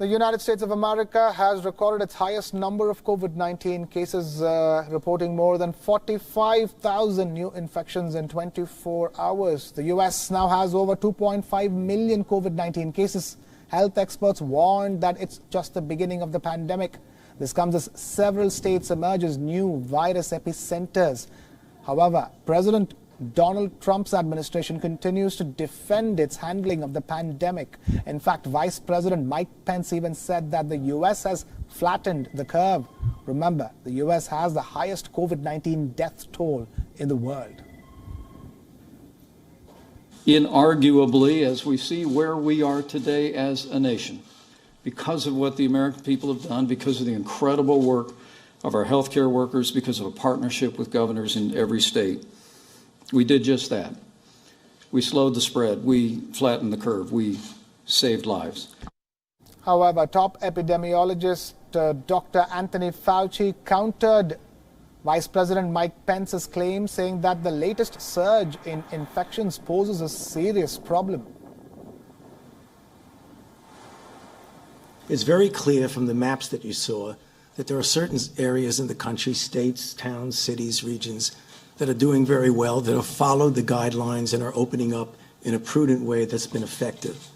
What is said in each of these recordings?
The United States of America has recorded its highest number of COVID-19 cases, reporting more than 45,000 new infections in 24 hours. The U.S. now has over 2.5 million COVID-19 cases. Health experts warned that it's just the beginning of the pandemic. This comes as several states emerge as new virus epicenters. However, President Donald Trump's administration continues to defend its handling of the pandemic. In fact, Vice President Mike Pence even said that the U.S. has flattened the curve. Remember, the U.S. has the highest COVID-19 death toll in the world. Inarguably, as we see where we are today as a nation, because of what the American people have done, because of the incredible work of our healthcare workers, because of a partnership with governors in every state, we did just that. We slowed the spread. We flattened the curve. We saved lives. However, top epidemiologist Dr. Anthony Fauci countered Vice President Mike Pence's claim, saying that the latest surge in infections poses a serious problem. It's very clear from the maps that you saw that there are certain areas in the country, states, towns, cities, regions, that are doing very well, that have followed the guidelines and are opening up in a prudent way that's been effective.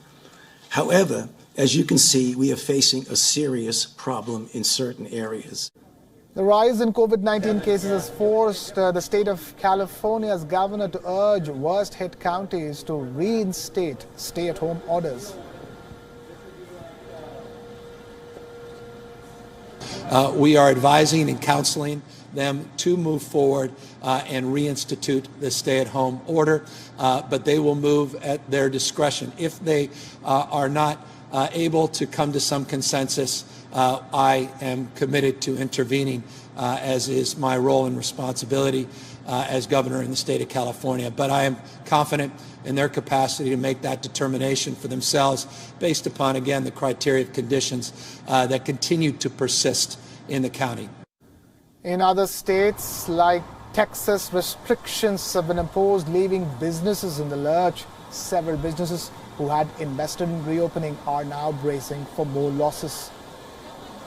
However, as you can see, we are facing a serious problem in certain areas. The rise in COVID-19 cases has forced the state of California's governor to urge worst-hit counties to reinstate stay-at-home orders. We are advising and counseling them to move forward and reinstitute the stay-at-home order, but they will move at their discretion. If they are not able to come to some consensus, I am committed to intervening, as is my role and responsibility as governor in the state of California. But I am confident in their capacity to make that determination for themselves based upon, again, the criteria of conditions that continue to persist in the county. In other states like Texas, restrictions have been imposed, leaving businesses in the lurch. Several businesses who had invested in reopening are now bracing for more losses.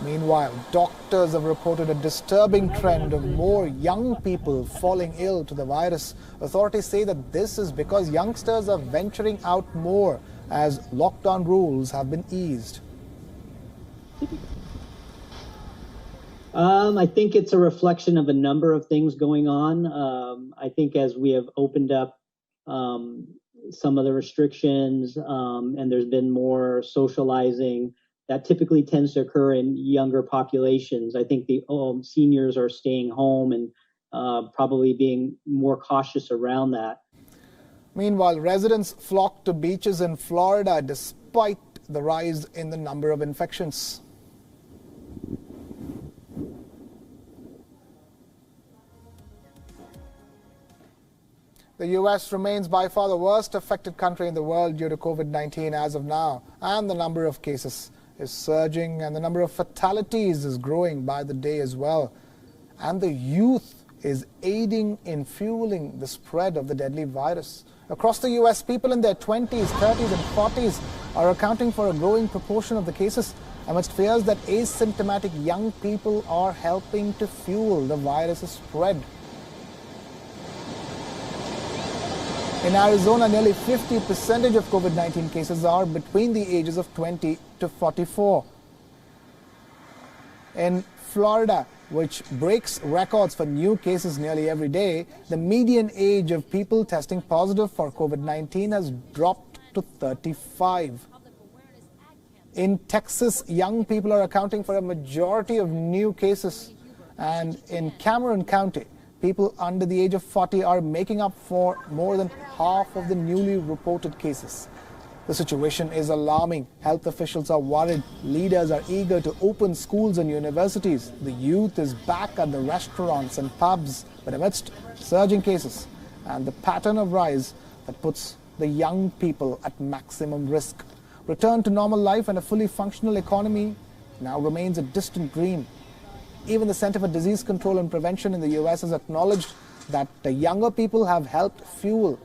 Meanwhile, doctors have reported a disturbing trend of more young people falling ill to the virus. Authorities say that this is because youngsters are venturing out more as lockdown rules have been eased. I think it's a reflection of a number of things going on. I think as we have opened up some of the restrictions and there's been more socializing, that typically tends to occur in younger populations. I think the seniors are staying home and probably being more cautious around that. Meanwhile, residents flock to beaches in Florida despite the rise in the number of infections. The U.S. remains by far the worst affected country in the world due to COVID-19 as of now, and the number of cases is surging and the number of fatalities is growing by the day as well. And the youth is aiding in fueling the spread of the deadly virus. Across the U.S., people in their 20s, 30s and 40s are accounting for a growing proportion of the cases, amidst fears that asymptomatic young people are helping to fuel the virus's spread. In Arizona, nearly 50% of COVID-19 cases are between the ages of 20 to 44. In Florida, which breaks records for new cases nearly every day, the median age of people testing positive for COVID-19 has dropped to 35. In Texas, young people are accounting for a majority of new cases. And in Cameron County, people under the age of 40 are making up for more than half of the newly reported cases. The situation is alarming. Health officials are worried. Leaders are eager to open schools and universities. The youth is back at the restaurants and pubs, but amidst surging cases and the pattern of rise that puts the young people at maximum risk. Return to normal life and a fully functional economy now remains a distant dream. Even the Center for Disease Control and Prevention in the U.S. has acknowledged that the younger people have helped fuel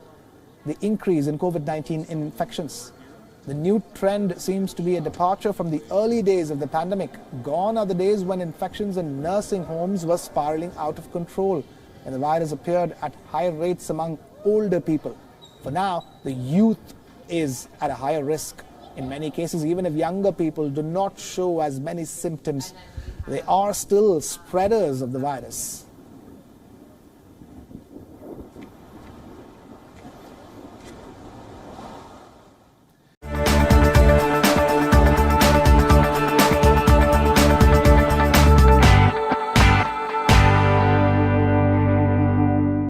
the increase in COVID-19 infections. The new trend seems to be a departure from the early days of the pandemic. Gone are the days when infections in nursing homes were spiraling out of control and the virus appeared at high rates among older people. For now, the youth is at a higher risk. In many cases, even if younger people do not show as many symptoms, they are still spreaders of the virus.